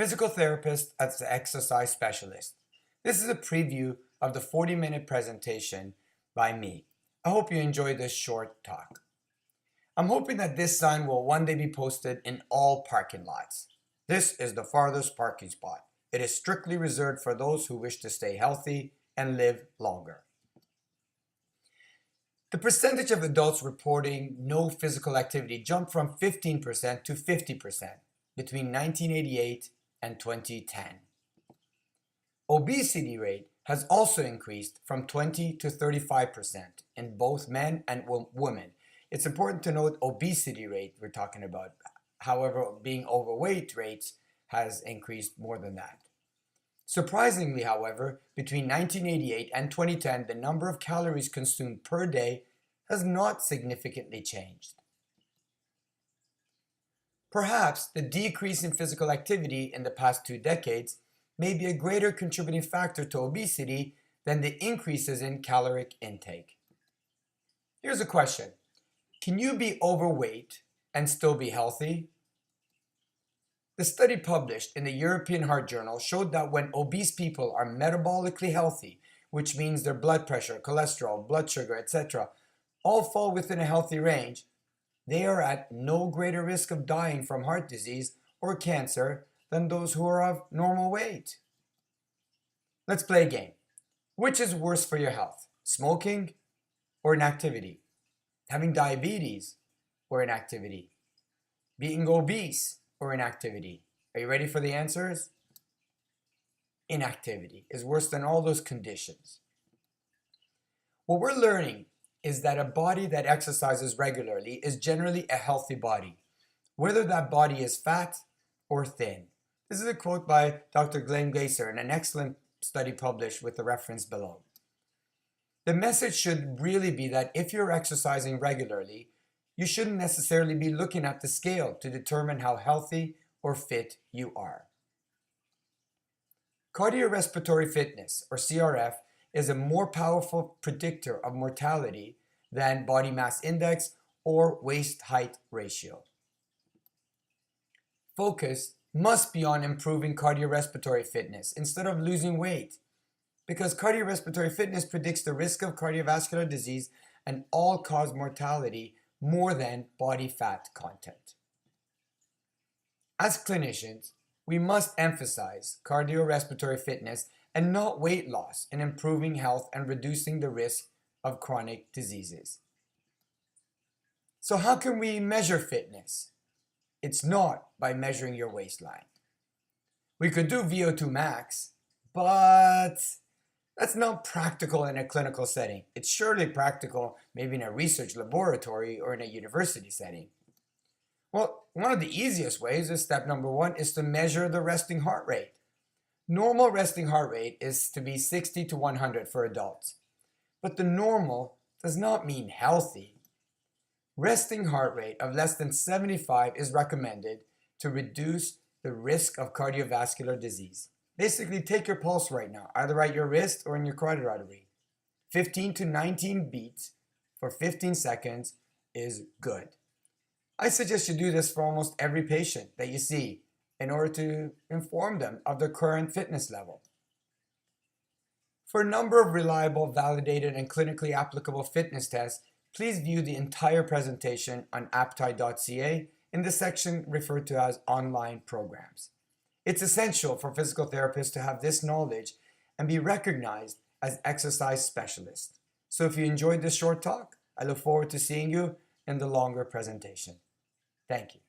physical therapist as the exercise specialist. This is a preview of the 40-minute presentation by me. I hope you enjoyed this short talk. I'm hoping that this sign will one day be posted in all parking lots. This is the farthest parking spot. It is strictly reserved for those who wish to stay healthy and live longer. The percentage of adults reporting no physical activity jumped from 15% to 50% between 1988 and 2010. Obesity rate has also increased from 20 to 35% in both men and women. It's important to note obesity rate we're talking about. However, being overweight rates has increased more than that. Surprisingly, however, between 1988 and 2010, the number of calories consumed per day has not significantly changed. Perhaps the decrease in physical activity in the past 2 decades may be a greater contributing factor to obesity than the increases in caloric intake. Here's a question. Can you be overweight and still be healthy? The study published in the European Heart Journal showed that when obese people are metabolically healthy, which means their blood pressure, cholesterol, blood sugar, etc., all fall within a healthy range, they are at no greater risk of dying from heart disease or cancer than those who are of normal weight. Let's play a game. Which is worse for your health? Smoking or inactivity? Having diabetes or inactivity? Being obese or inactivity? Are you ready for the answers? Inactivity is worse than all those conditions. What we're learning is that a body that exercises regularly is generally a healthy body, whether that body is fat or thin. This is a quote by Dr. Glenn Glaser in an excellent study published with the reference below. The message should really be that if you're exercising regularly, you shouldn't necessarily be looking at the scale to determine how healthy or fit you are. Cardiorespiratory fitness, or CRF, is a more powerful predictor of mortality than body mass index or waist-height ratio. Focus must be on improving cardiorespiratory fitness instead of losing weight, because cardiorespiratory fitness predicts the risk of cardiovascular disease and all-cause mortality more than body fat content. As clinicians, we must emphasize cardiorespiratory fitness and not weight loss in improving health and reducing the risk of chronic diseases. So how can we measure fitness? It's not by measuring your waistline. We could do VO2 max, but that's not practical in a clinical setting. It's surely practical maybe in a research laboratory or in a university setting. Well, one of the easiest ways is step number 1 is to measure the resting heart rate. Normal resting heart rate is to be 60 to 100 for adults. But the normal does not mean healthy. Resting heart rate of less than 75 is recommended to reduce the risk of cardiovascular disease. Basically, take your pulse right now, either at your wrist or in your carotid artery. 15 to 19 beats for 15 seconds is good. I suggest you do this for almost every patient that you see in order to inform them of their current fitness level. For a number of reliable, validated, and clinically applicable fitness tests, please view the entire presentation on aptei.ca in the section referred to as online programs. It's essential for physical therapists to have this knowledge and be recognized as exercise specialists. So if you enjoyed this short talk, I look forward to seeing you in the longer presentation. Thank you.